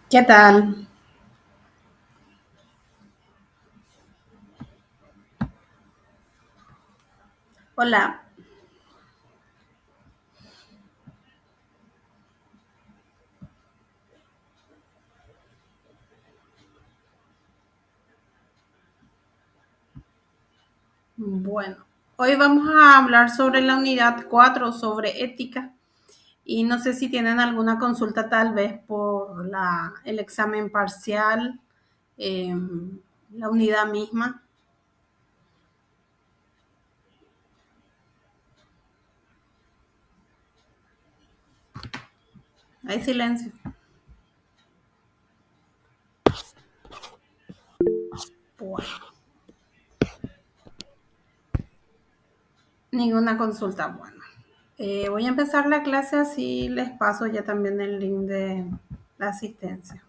¿Qué tal? Hola. Bueno, hoy vamos a hablar sobre la unidad 4, sobre ética. Y no sé si tienen alguna consulta tal vez por el examen parcial, eh, la unidad misma. Hay silencio. Bueno, ninguna consulta. Bueno, voy a empezar la clase así les paso ya también el link de la asistencia.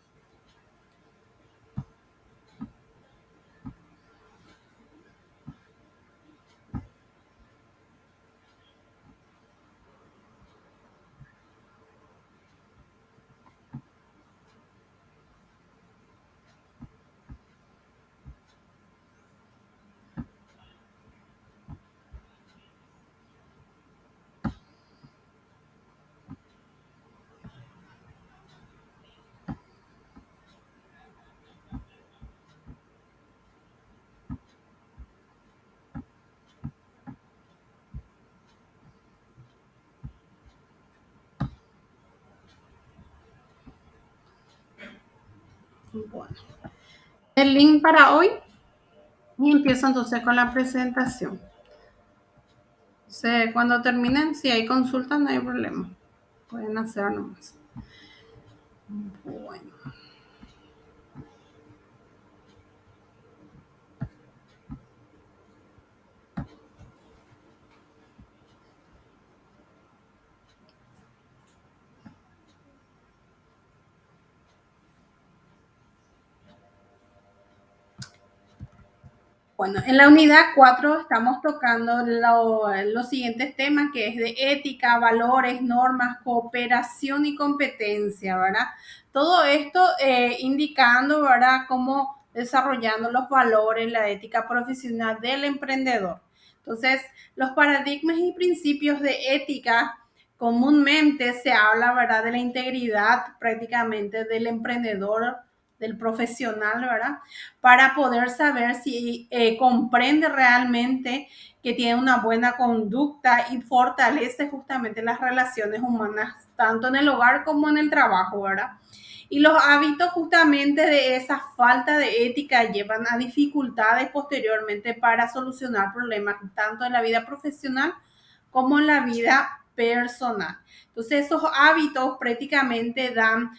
Bueno, el link para hoy y empiezo entonces con la presentación. Cuando terminen, si hay consultas, no hay problema. Pueden hacer nomás. Bueno. Bueno, en la unidad 4 estamos tocando los siguientes temas, que es de ética, valores, normas, cooperación y competencia, ¿verdad? Todo esto indicando, ¿verdad?, cómo desarrollando los valores, la ética profesional del emprendedor. Entonces, los paradigmas y principios de ética comúnmente se habla, ¿verdad?, de la integridad prácticamente del emprendedor, del profesional, ¿verdad? Para poder saber si comprende realmente que tiene una buena conducta y fortalece justamente las relaciones humanas, tanto en el hogar como en el trabajo, ¿verdad? Y los hábitos justamente de esa falta de ética llevan a dificultades posteriormente para solucionar problemas tanto en la vida profesional como en la vida personal. Entonces esos hábitos prácticamente dan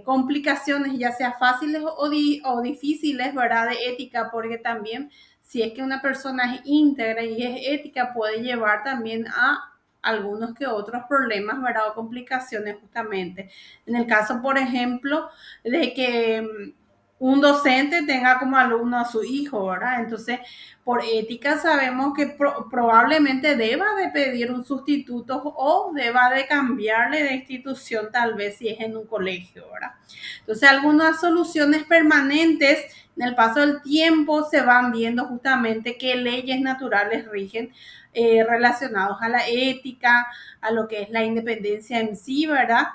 complicaciones, ya sea fáciles o difíciles, ¿verdad? De ética, porque también si es que una persona es íntegra y es ética, puede llevar también a algunos que otros problemas, ¿verdad? O complicaciones justamente. En el caso, por ejemplo, de que un docente tenga como alumno a su hijo, ¿verdad? Entonces, por ética sabemos que probablemente deba de pedir un sustituto o deba de cambiarle de institución, tal vez si es en un colegio, ¿verdad? Entonces, algunas soluciones permanentes en el paso del tiempo se van viendo justamente qué leyes naturales rigen relacionados a la ética, a lo que es la independencia en sí, ¿verdad?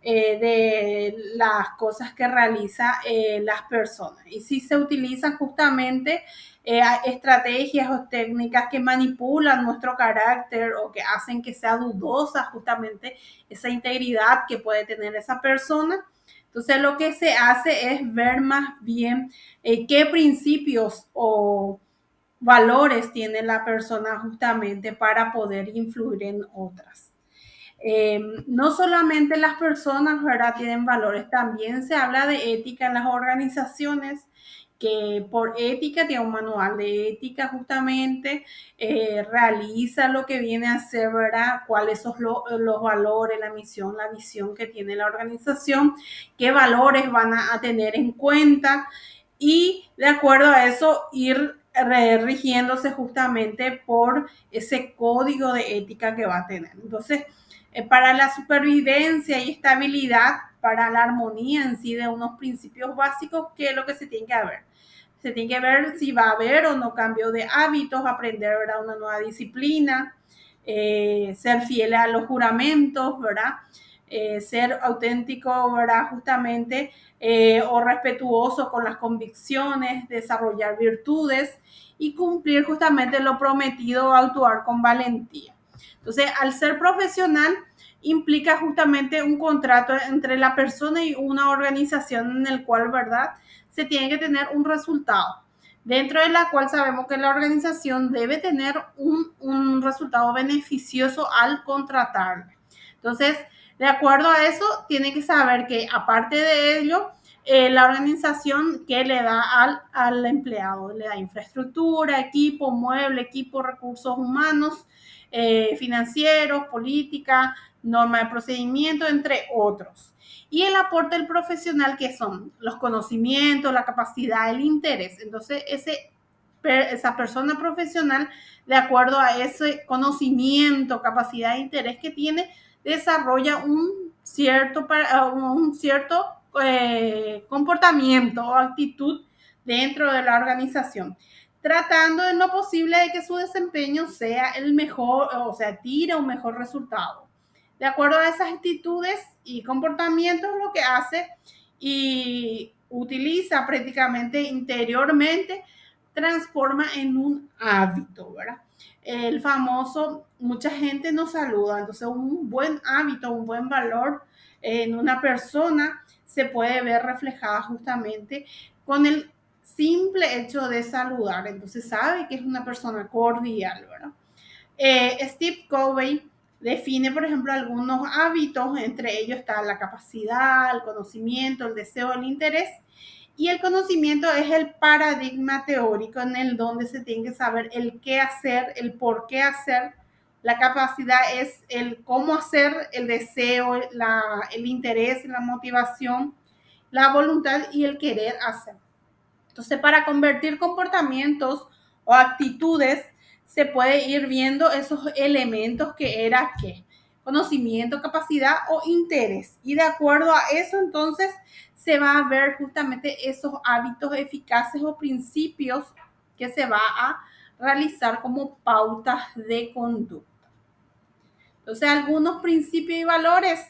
De las cosas que realiza las personas. Y si se utilizan justamente estrategias o técnicas que manipulan nuestro carácter o que hacen que sea dudosa justamente esa integridad que puede tener esa persona. Entonces lo que se hace es ver más bien qué principios o valores tiene la persona justamente para poder influir en otras. No solamente las personas, ¿verdad?, tienen valores, también se habla de ética en las organizaciones, que por ética tiene un manual de ética justamente, realiza lo que viene a ser, ¿verdad?, cuáles son los valores, la misión, la visión que tiene la organización, qué valores van a tener en cuenta y de acuerdo a eso ir rigiéndose justamente por ese código de ética que va a tener. Entonces, para la supervivencia y estabilidad para la armonía en sí de unos principios básicos, que es lo que se tiene que ver. Se tiene que ver si va a haber o no cambio de hábitos, aprender, ¿verdad?, una nueva disciplina, ser fiel a los juramentos, ¿verdad? Ser auténtico, ¿verdad?, justamente, o respetuoso con las convicciones, desarrollar virtudes y cumplir justamente lo prometido, actuar con valentía. Entonces, al ser profesional, implica justamente un contrato entre la persona y una organización en el cual, ¿verdad?, se tiene que tener un resultado, dentro de la cual sabemos que la organización debe tener un resultado beneficioso al contratarle. Entonces, de acuerdo a eso, tiene que saber que aparte de ello, la organización que le da al empleado, le da infraestructura, equipo, mueble, equipo, recursos humanos, financieros, política, norma de procedimiento, entre otros. Y el aporte del profesional, que son los conocimientos, la capacidad, el interés. Entonces, esa persona profesional, de acuerdo a ese conocimiento, capacidad e interés que tiene, desarrolla un cierto comportamiento o actitud dentro de la organización, tratando en lo posible de que su desempeño sea el mejor, o sea, tire un mejor resultado. De acuerdo a esas actitudes y comportamientos, lo que hace y utiliza prácticamente interiormente, transforma en un hábito, ¿verdad? El famoso, mucha gente nos saluda, entonces un buen hábito, un buen valor en una persona se puede ver reflejada justamente con el simple hecho de saludar. Entonces sabe que es una persona cordial, ¿verdad? Steve Covey define, por ejemplo, algunos hábitos, entre ellos está la capacidad, el conocimiento, el deseo, el interés. Y el conocimiento es el paradigma teórico en el donde se tiene que saber el qué hacer, el por qué hacer. La capacidad es el cómo hacer, el deseo, el interés, la motivación, la voluntad y el querer hacer. Entonces, para convertir comportamientos o actitudes, se puede ir viendo esos elementos que era qué: conocimiento, capacidad o interés. Y de acuerdo a eso, entonces, se va a ver justamente esos hábitos eficaces o principios que se va a realizar como pautas de conducta. Entonces, algunos principios y valores,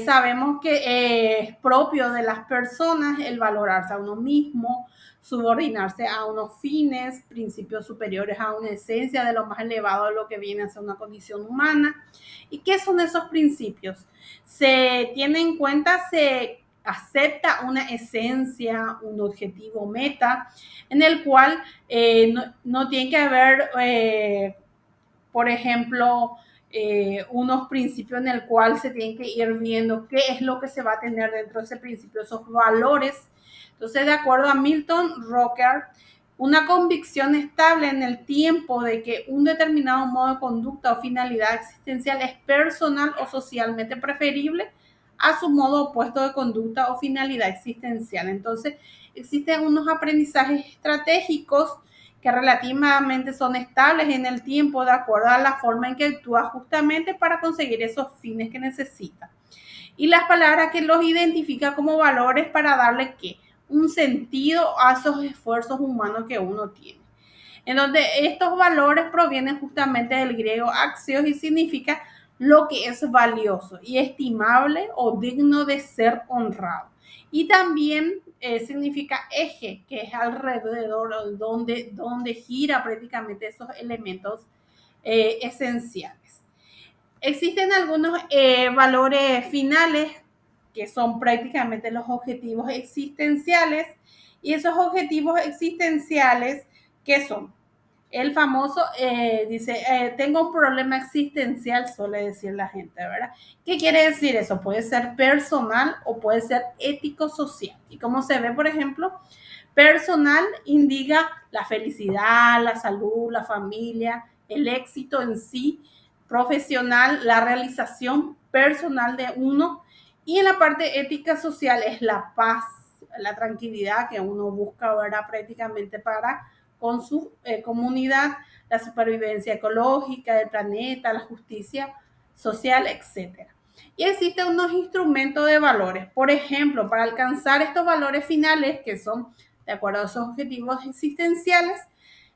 sabemos que es propio de las personas el valorarse a uno mismo, subordinarse a unos fines, principios superiores a una esencia de lo más elevado de lo que viene a ser una condición humana. ¿Y qué son esos principios? Se tiene en cuenta, se acepta una esencia, un objetivo, meta, en el cual no tiene que haber, por ejemplo, unos principios en el cual se tiene que ir viendo qué es lo que se va a tener dentro de ese principio, esos valores. Entonces, de acuerdo a Milton Rocker, una convicción estable en el tiempo de que un determinado modo de conducta o finalidad existencial es personal o socialmente preferible a su modo opuesto de conducta o finalidad existencial. Entonces, existen unos aprendizajes estratégicos que relativamente son estables en el tiempo de acuerdo a la forma en que actúa justamente para conseguir esos fines que necesita. Y las palabras que los identifica como valores para darle ¿qué? Un sentido a esos esfuerzos humanos que uno tiene. En donde estos valores provienen justamente del griego axios y significa lo que es valioso y estimable o digno de ser honrado. Y también significa eje, que es alrededor donde gira prácticamente esos elementos esenciales. Existen algunos valores finales que son prácticamente los objetivos existenciales, y esos objetivos existenciales, ¿qué son? El famoso dice, tengo un problema existencial, suele decir la gente, ¿verdad? ¿Qué quiere decir eso? Puede ser personal o puede ser ético-social. Y como se ve, por ejemplo, personal indica la felicidad, la salud, la familia, el éxito en sí. Profesional, la realización personal de uno. Y en la parte ética social es la paz, la tranquilidad que uno busca, ¿verdad?, prácticamente para con su comunidad, la supervivencia ecológica del planeta, la justicia social, etcétera. Y existen unos instrumentos de valores. Por ejemplo, para alcanzar estos valores finales, que son de acuerdo a esos objetivos existenciales,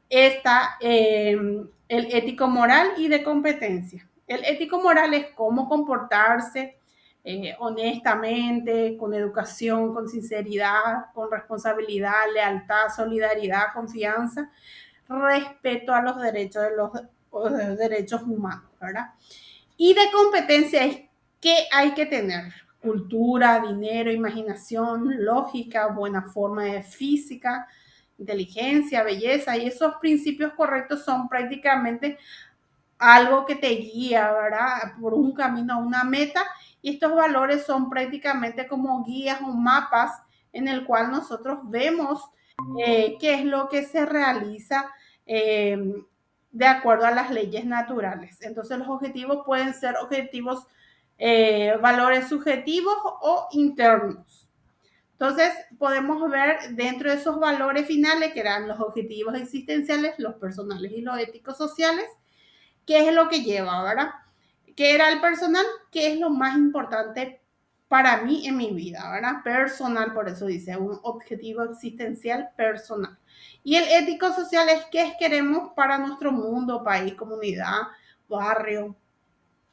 está el ético moral y de competencia. El ético moral es cómo comportarse honestamente, con educación, con sinceridad, con responsabilidad, lealtad, solidaridad, confianza, respeto a los derechos humanos, ¿verdad? Y de competencia es qué hay que tener. Cultura, dinero, imaginación, lógica, buena forma de física, inteligencia, belleza, y esos principios correctos son prácticamente algo que te guía, ¿verdad? Por un camino a una meta, y estos valores son prácticamente como guías o mapas en el cual nosotros vemos qué es lo que se realiza de acuerdo a las leyes naturales. Entonces los objetivos pueden ser objetivos, valores subjetivos o internos. Entonces, podemos ver dentro de esos valores finales, que eran los objetivos existenciales, los personales y los éticos sociales, qué es lo que lleva, ¿verdad? ¿Qué era el personal? ¿Qué es lo más importante para mí en mi vida, ¿verdad? Personal, por eso dice, un objetivo existencial personal. Y el ético social es qué queremos para nuestro mundo, país, comunidad, barrio.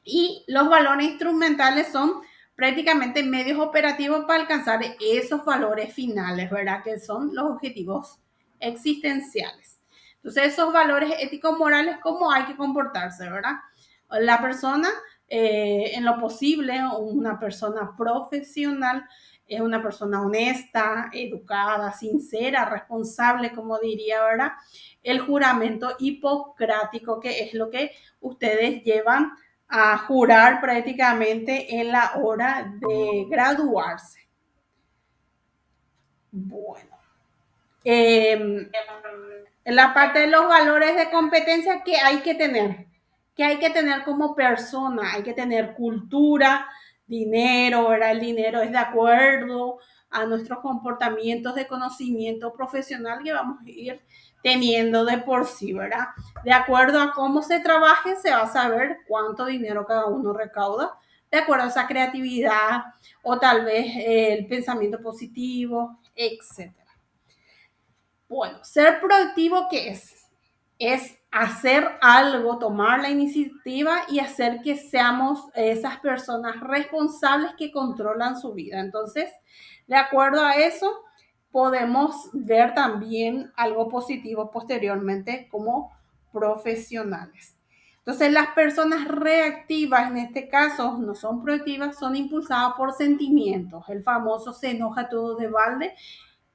Y los valores instrumentales son prácticamente medios operativos para alcanzar esos valores finales, ¿verdad? Que son los objetivos existenciales. Entonces, esos valores éticos morales, ¿cómo hay que comportarse, verdad? La persona, en lo posible, una persona profesional, es una persona honesta, educada, sincera, responsable, como diría, ¿verdad? El juramento hipocrático, que es lo que ustedes llevan a jurar prácticamente en la hora de graduarse. Bueno, en la parte de los valores de competencia que hay que tener, como persona, hay que tener cultura, dinero, ¿verdad? El dinero es de acuerdo a nuestros comportamientos de conocimiento profesional que vamos a ir teniendo de por sí, ¿verdad? De acuerdo a cómo se trabaje, se va a saber cuánto dinero cada uno recauda, de acuerdo a esa creatividad o tal vez el pensamiento positivo, etc. Bueno, ser proactivo, ¿qué es? Es hacer algo, tomar la iniciativa y hacer que seamos esas personas responsables que controlan su vida. Entonces, de acuerdo a eso, podemos ver también algo positivo posteriormente como profesionales. Entonces, las personas reactivas, en este caso, no son proactivas, son impulsadas por sentimientos. El famoso se enoja todo de balde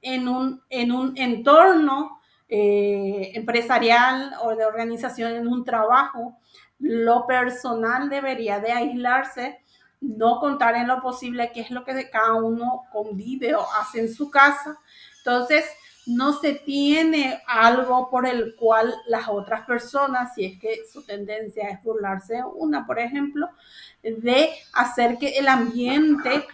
en un entorno empresarial o de organización, en un trabajo. Lo personal debería de aislarse, no contar en lo posible qué es lo que cada uno convive o hace en su casa. Entonces, no se tiene algo por el cual las otras personas, si es que su tendencia es burlarse, una, por ejemplo, de hacer que el ambiente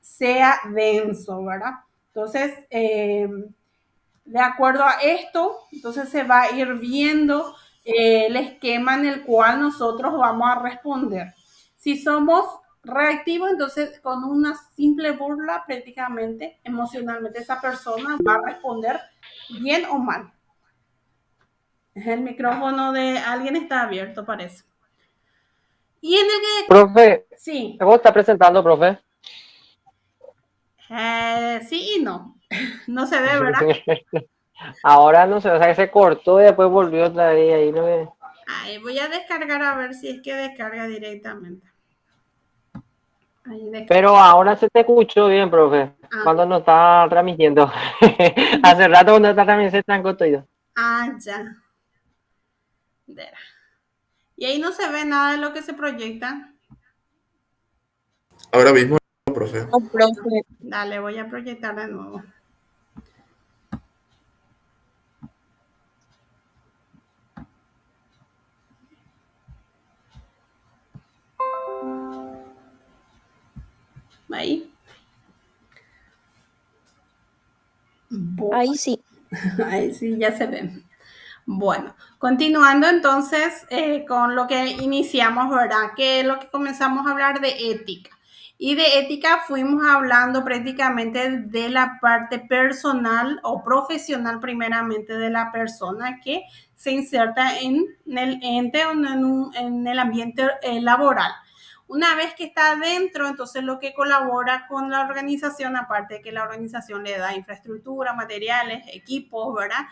sea denso, ¿verdad? Entonces, de acuerdo a esto, entonces se va a ir viendo el esquema en el cual nosotros vamos a responder. Si somos reactivos, entonces con una simple burla, prácticamente, emocionalmente, esa persona va a responder bien o mal. El micrófono de alguien está abierto, parece. Y en el que... Profe, Sí. ¿cómo está presentando, profe? Sí y no. No se ve, ¿verdad? Ahora no sé, o sea que se cortó y después volvió otra vez. Ahí no me... Ahí voy a descargar a ver si es que descarga directamente. Ahí descarga. Pero ahora se te escuchó bien, profe, Ah, cuando no está transmitiendo. Hace rato cuando está transmitiendo se trancó todo. ya. Y ahí no se ve nada de lo que se proyecta. Ahora mismo, profe. No, profe. Dale, voy a proyectar de nuevo. Ahí. Ahí sí. Ahí sí, ya se ve. Bueno, continuando entonces con lo que iniciamos, ¿verdad? Que es lo que comenzamos a hablar de ética. Y de ética fuimos hablando prácticamente de la parte personal o profesional primeramente de la persona que se inserta en el ente o en el ambiente laboral. Una vez que está adentro, entonces lo que colabora con la organización, aparte de que la organización le da infraestructura, materiales, equipos, ¿verdad?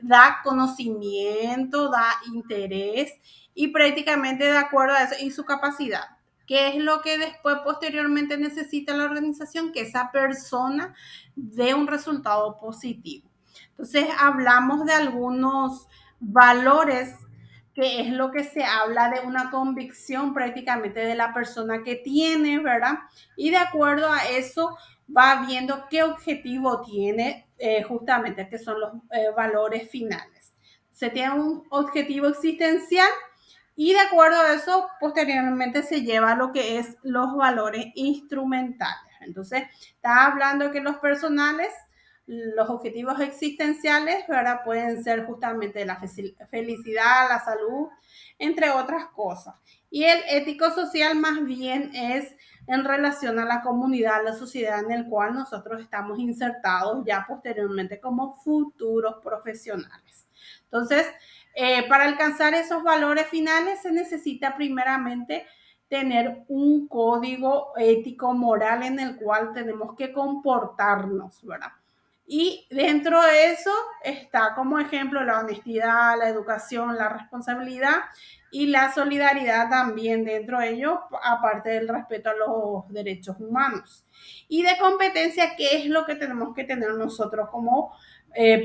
Da conocimiento, da interés y prácticamente de acuerdo a eso y su capacidad. ¿Qué es lo que después, posteriormente necesita la organización? Que esa persona dé un resultado positivo. Entonces, hablamos de algunos valores que es lo que se habla de una convicción prácticamente de la persona que tiene, ¿verdad? Y de acuerdo a eso va viendo qué objetivo tiene justamente, que son los valores finales. Se tiene un objetivo existencial y de acuerdo a eso, posteriormente se lleva a lo que es los valores instrumentales. Entonces, está hablando que los personales, los objetivos existenciales, ¿verdad? Pueden ser justamente la felicidad, la salud, entre otras cosas. Y el ético social más bien es en relación a la comunidad, a la sociedad en el cual nosotros estamos insertados ya posteriormente como futuros profesionales. Entonces, para alcanzar esos valores finales se necesita primeramente tener un código ético moral en el cual tenemos que comportarnos, ¿verdad? Y dentro de eso está como ejemplo la honestidad, la educación, la responsabilidad y la solidaridad también dentro de ello, aparte del respeto a los derechos humanos. Y de competencia, ¿qué es lo que tenemos que tener nosotros como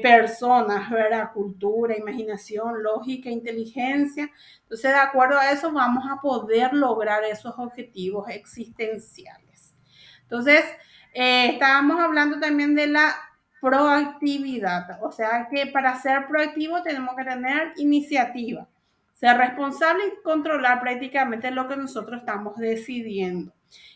personas, ¿verdad? Cultura, imaginación, lógica, inteligencia. Entonces, de acuerdo a eso, vamos a poder lograr esos objetivos existenciales. Entonces, estábamos hablando también de la proactividad, o sea que para ser proactivo tenemos que tener iniciativa, ser responsable y controlar prácticamente lo que nosotros estamos decidiendo.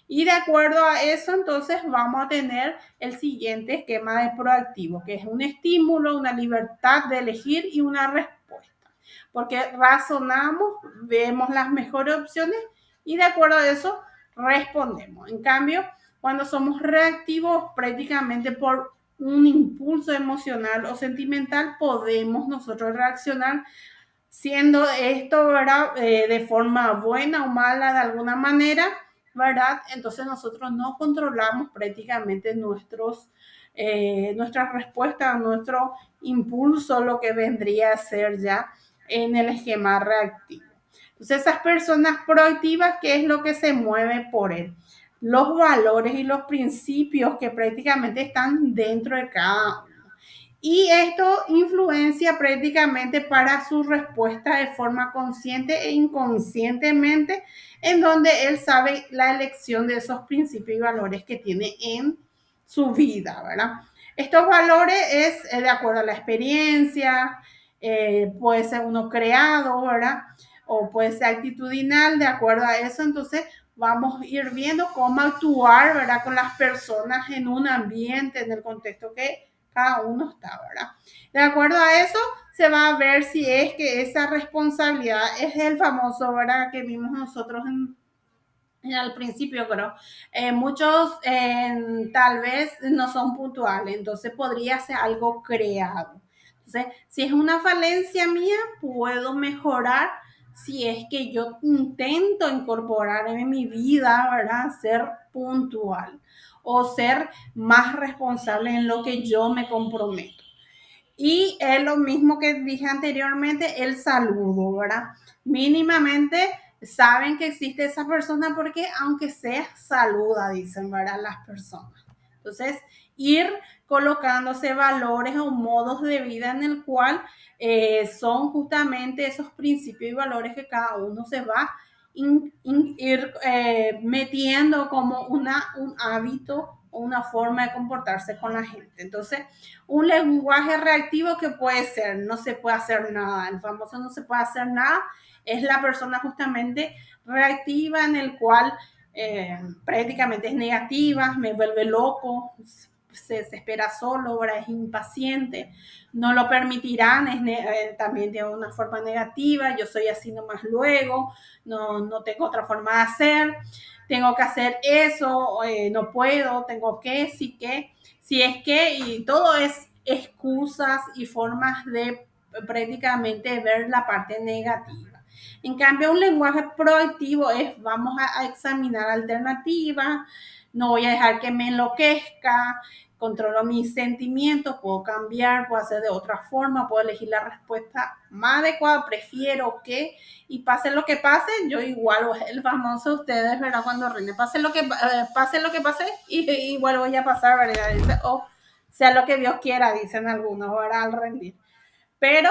Y de acuerdo a eso, entonces vamos a tener el siguiente esquema de proactivo, que es un estímulo, una libertad de elegir y una respuesta. Porque razonamos, vemos las mejores opciones y de acuerdo a eso respondemos. En cambio, cuando somos reactivos prácticamente por un impulso emocional o sentimental, podemos nosotros reaccionar siendo esto, ¿verdad? De forma buena o mala de alguna manera, ¿verdad? Entonces nosotros no controlamos prácticamente nuestra respuesta, nuestro impulso, lo que vendría a ser ya en el esquema reactivo. Entonces esas personas proactivas, ¿qué es lo que se mueve por él? Los valores y los principios que prácticamente están dentro de cada uno. Y esto influencia prácticamente para su respuesta de forma consciente e inconscientemente, en donde él sabe la elección de esos principios y valores que tiene en su vida, ¿verdad? Estos valores es de acuerdo a la experiencia, puede ser uno creado, ¿verdad? O puede ser actitudinal, de acuerdo a eso, entonces vamos a ir viendo cómo actuar, ¿verdad? Con las personas en un ambiente, en el contexto que cada uno está, ¿verdad? De acuerdo a eso, se va a ver si es que esa responsabilidad es el famoso, ¿verdad? Que vimos nosotros al principio, creo. Muchos tal vez no son puntuales, entonces podría ser algo creado. Entonces, si es una falencia mía, puedo mejorar si es que yo intento incorporar en mi vida, ¿verdad? Ser puntual o ser más responsable en lo que yo me comprometo. Y es lo mismo que dije anteriormente, el saludo, ¿verdad? Mínimamente saben que existe esa persona porque aunque sea saluda, dicen, ¿verdad? Las personas. Entonces, ir colocándose valores o modos de vida en el cual son justamente esos principios y valores que cada uno se va ir metiendo como un hábito o una forma de comportarse con la gente. Entonces, un lenguaje reactivo que puede ser, no se puede hacer nada, el famoso no se puede hacer nada, es la persona justamente reactiva en el cual prácticamente es negativa, me vuelve loco, se espera solo, ahora es impaciente, no lo permitirán, también de una forma negativa, yo soy así nomás luego, no tengo otra forma de hacer, tengo que hacer eso, no puedo, tengo que, sí que, si es que, y todo es excusas y formas de prácticamente ver la parte negativa. En cambio, un lenguaje proactivo es vamos a examinar alternativas, no voy a dejar que me enloquezca, controlo mis sentimientos, puedo cambiar, puedo hacer de otra forma, puedo elegir la respuesta más adecuada, prefiero que, y pase lo que pase, yo igual, el famoso ustedes, ¿verdad? Cuando rinde, pase lo que pase, igual voy a pasar, ¿verdad? Dice, o sea lo que Dios quiera, dicen algunos, ¿verdad? Al rendir. Pero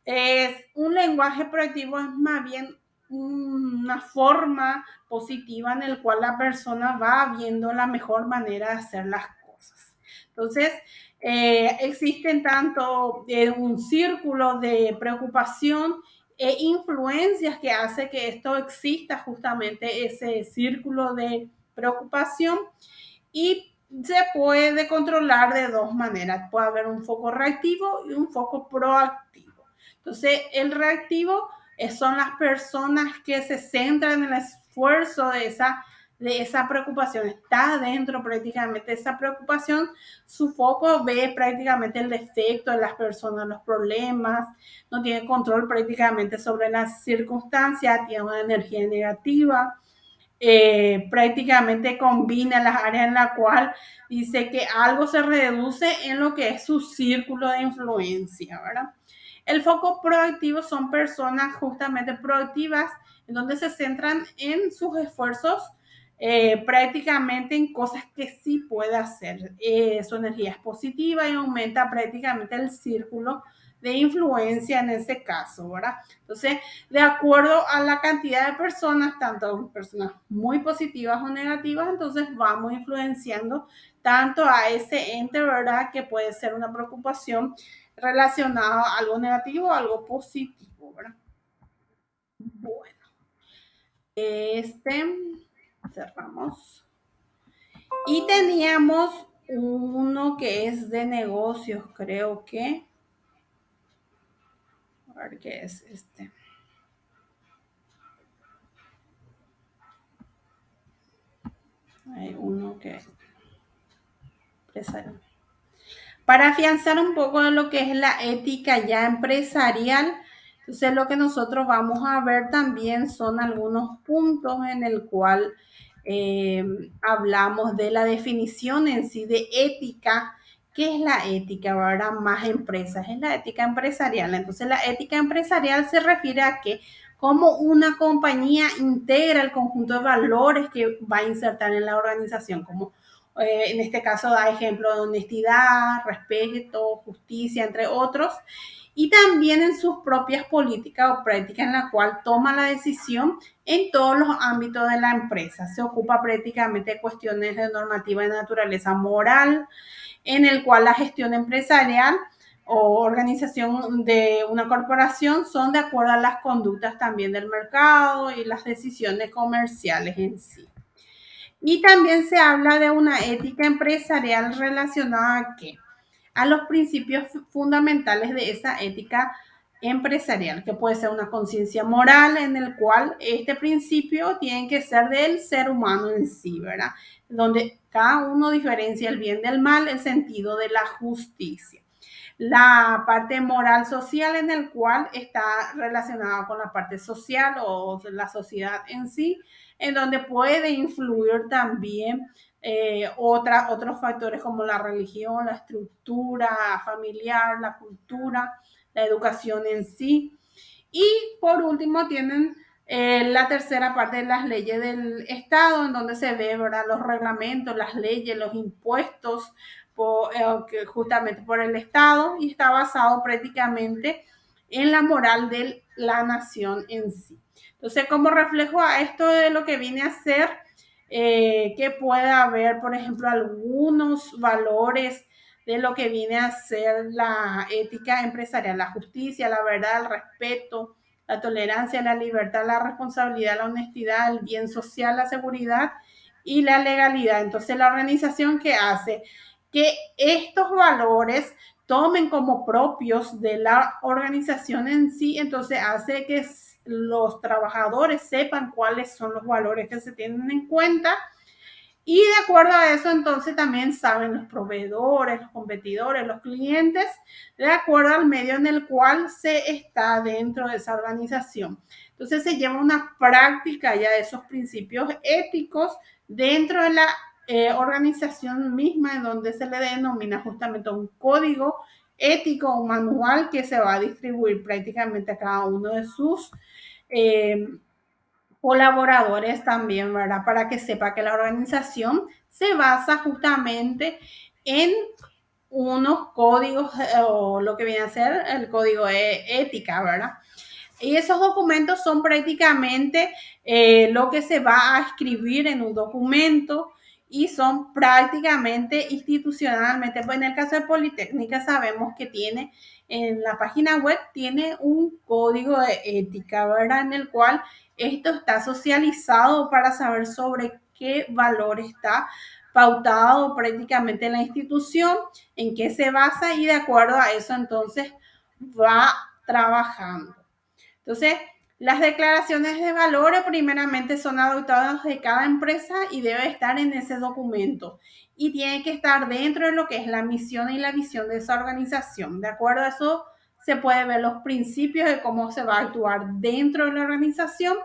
es un lenguaje proactivo, es más bien una forma positiva en el cual la persona va viendo la mejor manera de hacer las cosas. Entonces, existen tanto un círculo de preocupación e influencias que hace que esto exista justamente ese círculo de preocupación y se puede controlar de dos maneras. Puede haber un foco reactivo y un foco proactivo. Entonces, el reactivo son las personas que se centran en el esfuerzo de esa preocupación. Está dentro prácticamente de esa preocupación. Su foco ve prácticamente el defecto de las personas, los problemas. No tiene control prácticamente sobre las circunstancias. Tiene una energía negativa. Prácticamente combina las áreas en las cuales dice que algo se reduce en lo que es su círculo de influencia, ¿verdad? El foco proactivo son personas justamente proactivas en donde se centran en sus esfuerzos prácticamente en cosas que sí puede hacer. Su energía es positiva y aumenta prácticamente el círculo de influencia en ese caso, ¿verdad? Entonces, de acuerdo a la cantidad de personas, tanto personas muy positivas o negativas, entonces vamos influenciando tanto a ese ente, ¿verdad? Que puede ser una preocupación relacionada a algo negativo o algo positivo, ¿verdad? Bueno, cerramos. Y teníamos uno que es de negocios, creo que. A ver qué es este. Hay uno que es empresarial. Para afianzar un poco de lo que es la ética ya empresarial, entonces lo que nosotros vamos a ver también son algunos puntos en el cual hablamos de la definición en sí de ética. ¿Qué es la ética? Ahora más empresas, es la ética empresarial. Entonces la ética empresarial se refiere a que cómo una compañía integra el conjunto de valores que va a insertar en la organización, como en este caso da ejemplo de honestidad, respeto, justicia, entre otros, y también en sus propias políticas o prácticas en la cual toma la decisión en todos los ámbitos de la empresa. Se ocupa prácticamente de cuestiones de normativa de naturaleza moral, en el cual la gestión empresarial o organización de una corporación son de acuerdo a las conductas también del mercado y las decisiones comerciales en sí. Y también se habla de una ética empresarial relacionada a qué? A los principios fundamentales de esa ética empresarial, que puede ser una conciencia moral en el cual este principio tiene que ser del ser humano en sí, ¿verdad? Donde cada uno diferencia el bien del mal, el sentido de la justicia. La parte moral social en el cual está relacionada con la parte social o la sociedad en sí, en donde puede influir también otros factores como la religión, la estructura familiar, la cultura, la educación en sí. Y por último tienen la tercera parte de las leyes del Estado, en donde se ve, ¿verdad?, los reglamentos, las leyes, los impuestos, justamente por el Estado, y está basado prácticamente en la moral de la nación en sí. Entonces, como reflejo a esto de lo que viene a ser, que pueda haber, por ejemplo, algunos valores de lo que viene a ser la ética empresarial, la justicia, la verdad, el respeto, la tolerancia, la libertad, la responsabilidad, la honestidad, el bien social, la seguridad y la legalidad. Entonces, la organización que hace que estos valores tomen como propios de la organización en sí, entonces hace que los trabajadores sepan cuáles son los valores que se tienen en cuenta. Y de acuerdo a eso, entonces también saben los proveedores, los competidores, los clientes, de acuerdo al medio en el cual se está dentro de esa organización. Entonces se lleva una práctica ya de esos principios éticos dentro de la organización misma, en donde se le denomina justamente un código ético, un manual que se va a distribuir prácticamente a cada uno de sus colaboradores también, ¿verdad? Para que sepa que la organización se basa justamente en unos códigos o lo que viene a ser el código ética, ¿verdad? Y esos documentos son prácticamente lo que se va a escribir en un documento y son prácticamente institucionalmente. Pues en el caso de Politécnica sabemos que tiene en la página web tiene un código de ética, ¿verdad? En el cual esto está socializado para saber sobre qué valor está pautado prácticamente en la institución, en qué se basa y de acuerdo a eso entonces va trabajando. Entonces, las declaraciones de valores primeramente son adoptadas de cada empresa y debe estar en ese documento y tiene que estar dentro de lo que es la misión y la visión de esa organización. De acuerdo a eso, se puede ver los principios de cómo se va a actuar dentro de la organización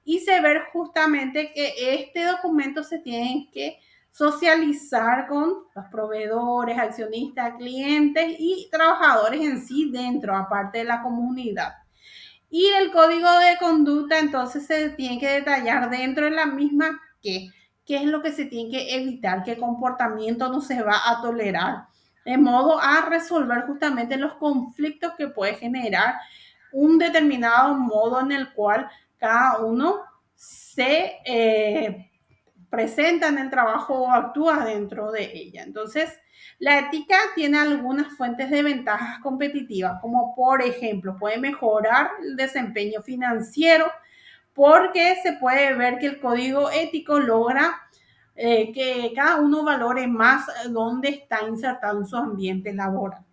y se ve justamente que este documento se tiene que socializar con los proveedores, accionistas, clientes y trabajadores en sí dentro, aparte de la comunidad. Y el código de conducta entonces se tiene que detallar dentro de la misma qué es lo que se tiene que evitar, qué comportamiento no se va a tolerar, de modo a resolver justamente los conflictos que puede generar un determinado modo en el cual cada uno se presenta en el trabajo o actúa dentro de ella. Entonces, la ética tiene algunas fuentes de ventajas competitivas, como por ejemplo, puede mejorar el desempeño financiero porque se puede ver que el código ético logra que cada uno valore más dónde está insertado en su ambiente laboral.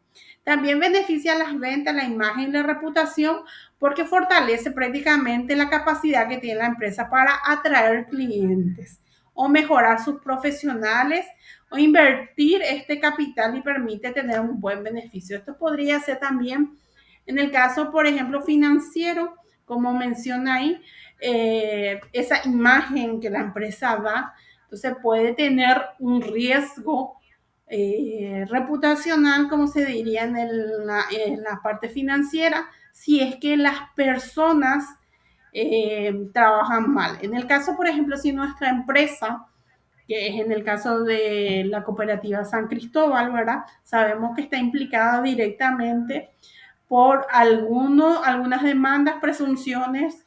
También beneficia las ventas, la imagen y la reputación porque fortalece prácticamente la capacidad que tiene la empresa para atraer clientes o mejorar sus profesionales o invertir este capital y permite tener un buen beneficio. Esto podría ser también en el caso, por ejemplo, financiero, como menciona ahí, esa imagen que la empresa da, entonces puede tener un riesgo reputacional, como se diría en la parte financiera, si es que las personas trabajan mal. En el caso, por ejemplo, si nuestra empresa, que es en el caso de la cooperativa San Cristóbal, ¿verdad? Sabemos que está implicada directamente por algunas demandas, presunciones,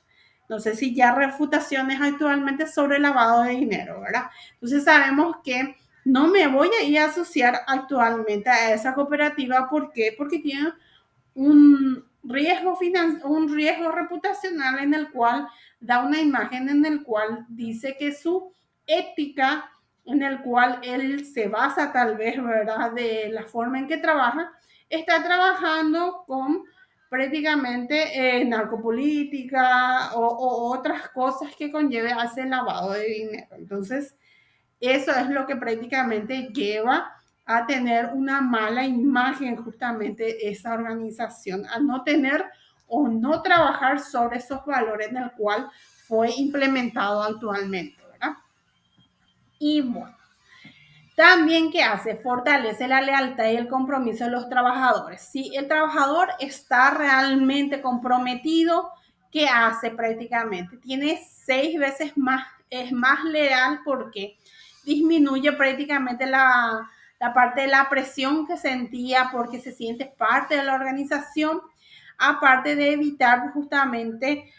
no sé si ya refutaciones actualmente sobre lavado de dinero, ¿verdad? Entonces sabemos que no me voy a ir a asociar actualmente a esa cooperativa. ¿Por qué? Porque tiene un riesgo reputacional en el cual da una imagen en el cual dice que su ética, en el cual él se basa tal vez, ¿verdad?, de la forma en que trabaja, está trabajando con prácticamente narcopolítica o otras cosas que conlleve a ese lavado de dinero. Entonces, eso es lo que prácticamente lleva a tener una mala imagen justamente esa organización, a no tener o no trabajar sobre esos valores en el cual fue implementado actualmente, ¿verdad? Y bueno, también, ¿qué hace? Fortalece la lealtad y el compromiso de los trabajadores. Si el trabajador está realmente comprometido, ¿qué hace prácticamente? Tiene 6 veces más, es más leal porque disminuye prácticamente la parte de la presión que sentía porque se siente parte de la organización, aparte de evitar justamente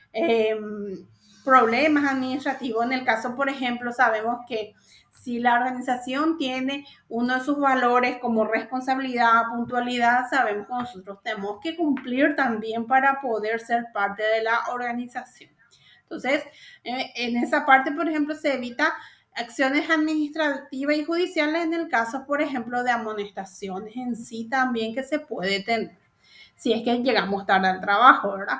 problemas administrativos. En el caso, por ejemplo, sabemos que si la organización tiene uno de sus valores como responsabilidad, puntualidad, sabemos que nosotros tenemos que cumplir también para poder ser parte de la organización. Entonces, en esa parte, por ejemplo, se evita Acciones administrativas y judiciales en el caso, por ejemplo, de amonestaciones en sí también que se puede tener, si es que llegamos tarde al trabajo, ¿verdad?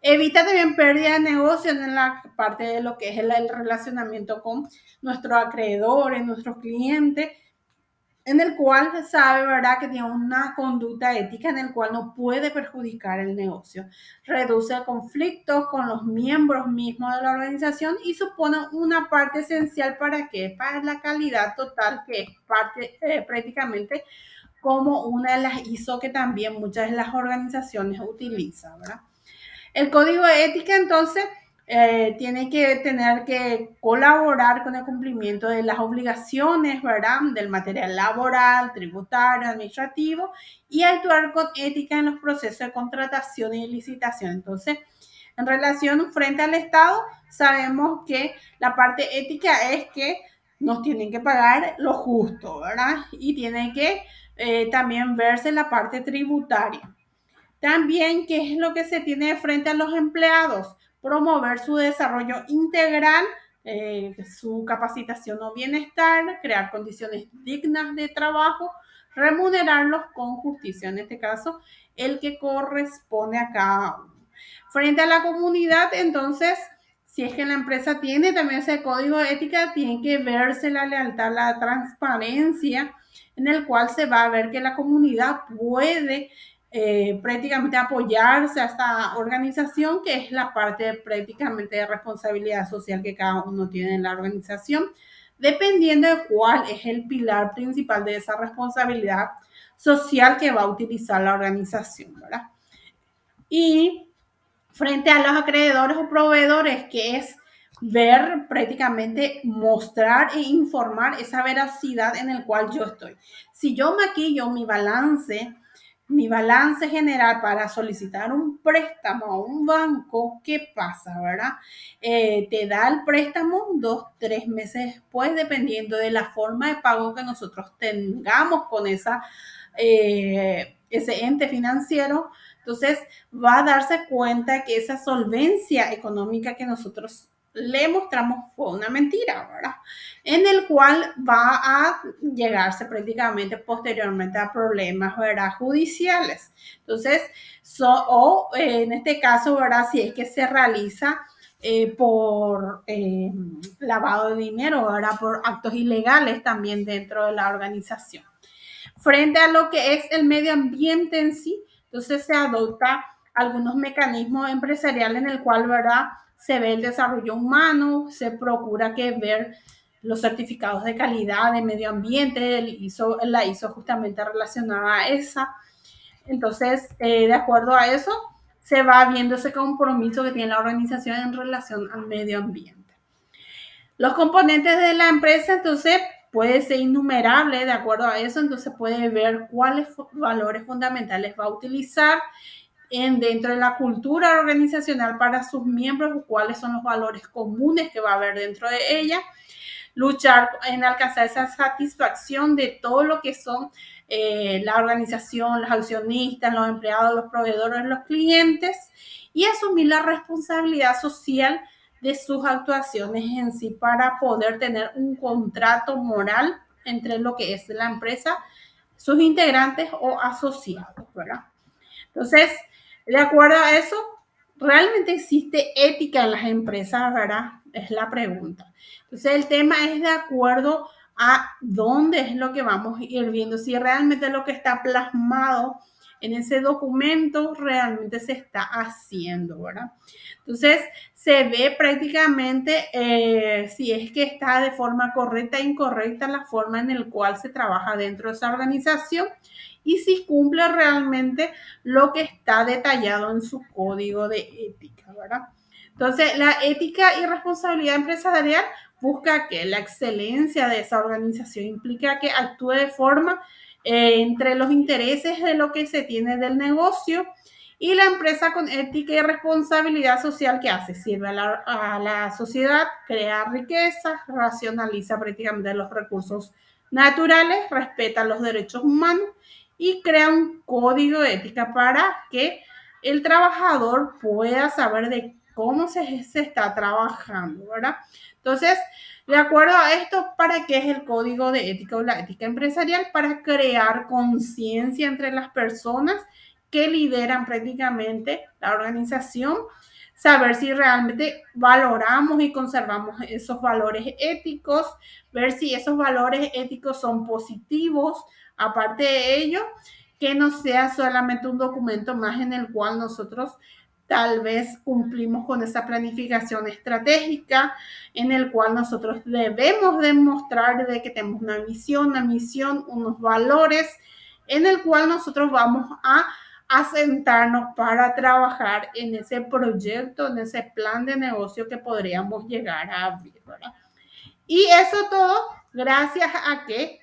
Evita también pérdida de negocio en la parte de lo que es el relacionamiento con nuestros acreedores, nuestros clientes, en el cual sabe, ¿verdad?, que tiene una conducta ética en el cual no puede perjudicar el negocio. Reduce conflictos con los miembros mismos de la organización y supone una parte esencial para ¿qué? Para la calidad total, que es parte prácticamente como una de las ISO que también muchas de las organizaciones utilizan, ¿verdad? El código de ética, entonces, tiene que tener que colaborar con el cumplimiento de las obligaciones, ¿verdad? Del material laboral, tributario, administrativo y actuar con ética en los procesos de contratación y licitación. Entonces, en relación frente al Estado, sabemos que la parte ética es que nos tienen que pagar lo justo, ¿verdad? Y tiene que también verse la parte tributaria. También, ¿qué es lo que se tiene frente a los empleados? Promover su desarrollo integral, su capacitación o bienestar, crear condiciones dignas de trabajo, remunerarlos con justicia, en este caso, el que corresponde a cada uno. Frente a la comunidad, entonces, si es que la empresa tiene también ese código de ética, tiene que verse la lealtad, la transparencia, en el cual se va a ver que la comunidad puede prácticamente apoyarse a esta organización, que es la parte prácticamente de responsabilidad social que cada uno tiene en la organización, dependiendo de cuál es el pilar principal de esa responsabilidad social que va a utilizar la organización, ¿verdad? Y frente a los acreedores o proveedores, que es ver, prácticamente mostrar e informar esa veracidad en el cual yo estoy. Si yo maquillo mi balance general para solicitar un préstamo a un banco, ¿qué pasa, verdad? Te da el préstamo 2, 3 meses después, dependiendo de la forma de pago que nosotros tengamos con ese ente financiero. Entonces, va a darse cuenta que esa solvencia económica que nosotros le mostramos fue una mentira, ¿verdad? En el cual va a llegarse prácticamente posteriormente a problemas, ¿verdad?, judiciales. Entonces, en este caso, ¿verdad?, si es que se realiza por lavado de dinero, ¿verdad?, por actos ilegales también dentro de la organización. Frente a lo que es el medio ambiente en sí, entonces se adopta algunos mecanismos empresariales en el cual, ¿verdad?, se ve el desarrollo humano, se procura que ver los certificados de calidad de medio ambiente, la ISO justamente relacionada a esa. Entonces, de acuerdo a eso, se va viendo ese compromiso que tiene la organización en relación al medio ambiente. Los componentes de la empresa, entonces, puede ser innumerable de acuerdo a eso, entonces puede ver cuáles valores fundamentales va a utilizar dentro de la cultura organizacional para sus miembros, cuáles son los valores comunes que va a haber dentro de ella, luchar en alcanzar esa satisfacción de todo lo que son la organización, los accionistas, los empleados, los proveedores, los clientes, y asumir la responsabilidad social de sus actuaciones en sí para poder tener un contrato moral entre lo que es la empresa, sus integrantes o asociados, ¿verdad? Entonces, de acuerdo a eso, ¿realmente existe ética en las empresas, verdad? Es la pregunta. Entonces, el tema es de acuerdo a dónde es lo que vamos a ir viendo, si realmente lo que está plasmado en ese documento realmente se está haciendo, ¿verdad? Entonces, se ve prácticamente si es que está de forma correcta e incorrecta la forma en la cual se trabaja dentro de esa organización y si cumple realmente lo que está detallado en su código de ética, ¿verdad? Entonces, la ética y responsabilidad empresarial busca que la excelencia de esa organización implica que actúe de forma entre los intereses de lo que se tiene del negocio y la empresa con ética y responsabilidad social que hace, sirve a la sociedad, crea riqueza, racionaliza prácticamente los recursos naturales, respeta los derechos humanos y crea un código de ética para que el trabajador pueda saber de cómo se está trabajando, ¿verdad? Entonces, De acuerdo a esto, ¿para qué es el código de ética o la ética empresarial? Para crear conciencia entre las personas que lideran prácticamente la organización, saber si realmente valoramos y conservamos esos valores éticos, ver si esos valores éticos son positivos, aparte de ello, que no sea solamente un documento más en el cual nosotros tal vez cumplimos con esa planificación estratégica, en el cual nosotros debemos demostrar de que tenemos una visión, una misión, unos valores, en el cual nosotros vamos a asentarnos para trabajar en ese proyecto, en ese plan de negocio que podríamos llegar a abrir, ¿verdad? Y eso todo gracias a que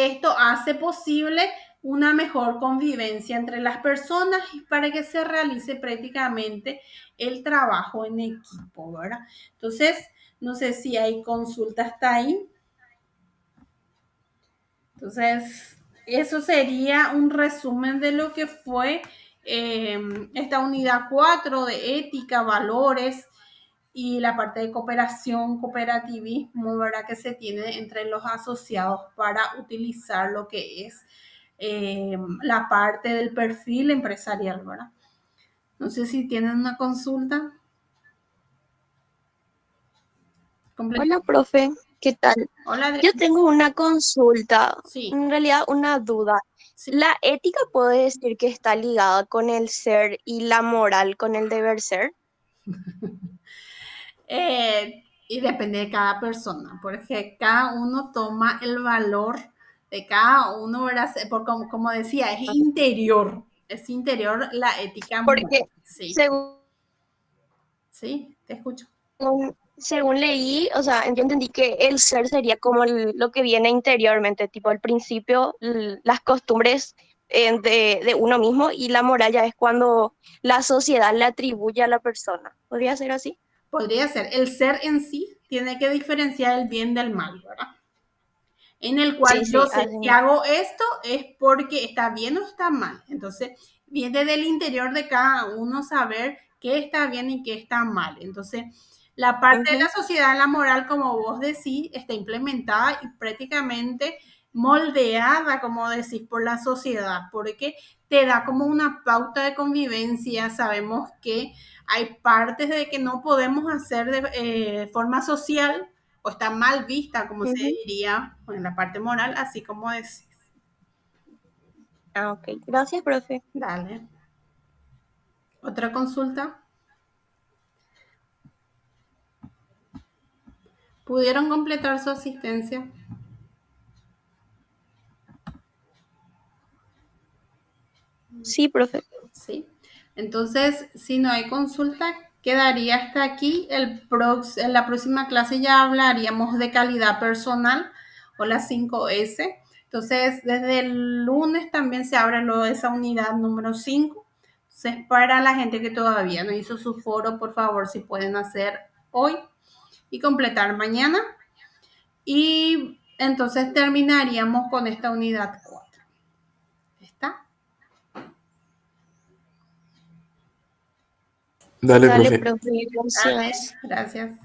esto hace posible una mejor convivencia entre las personas y para que se realice prácticamente el trabajo en equipo, ¿verdad? Entonces, no sé si hay consulta hasta ahí. Entonces, eso sería un resumen de lo que fue esta unidad 4 de ética, valores y la parte de cooperación, cooperativismo, ¿verdad? Que se tiene entre los asociados para utilizar lo que es la parte del perfil empresarial, ¿verdad? No sé si tienen una consulta. Hola, profe, ¿qué tal? Hola, Yo tengo una consulta, sí, en realidad una duda. sí. ¿La ética puede decir que está ligada con el ser y la moral con el deber ser? Y depende de cada persona, porque cada uno toma el valor de cada uno, ¿verdad? Como decía, es interior la ética moral. Porque Sí, según, sí, te escucho. según leí, o sea, yo entendí que el ser sería como lo que viene interiormente, tipo el principio, las costumbres de uno mismo y la moral ya es cuando la sociedad le atribuye a la persona. ¿Podría ser así? Podría ser, el ser en sí tiene que diferenciar el bien del mal, ¿verdad? En el cual Sí, yo sí, sé así si mismo. hago esto es porque está bien o está mal. Entonces, viene del interior de cada uno saber qué está bien y qué está mal. Entonces, la parte de la Ujú, sociedad, la moral, como vos decís, está implementada y prácticamente moldeada, como decís, por la sociedad, porque te da como una pauta de convivencia. Sabemos que hay partes de que no podemos hacer de forma social o está mal vista, como se ujú. diría en la parte moral, así como decís. Ah, ok. Gracias, profe. Dale. Otra consulta. ¿Pudieron completar su asistencia? Sí, profe. Sí. Entonces, si no hay consulta, quedaría hasta aquí. En la próxima clase ya hablaríamos de calidad personal o las 5S. Entonces, desde el lunes también se abre esa unidad número 5. Entonces, para la gente que todavía no hizo su foro, por favor, si pueden hacer hoy y completar mañana. Y entonces terminaríamos con esta unidad 4. ¿Está? Dale, Dale, profe. profe. Dale, Gracias. gracias.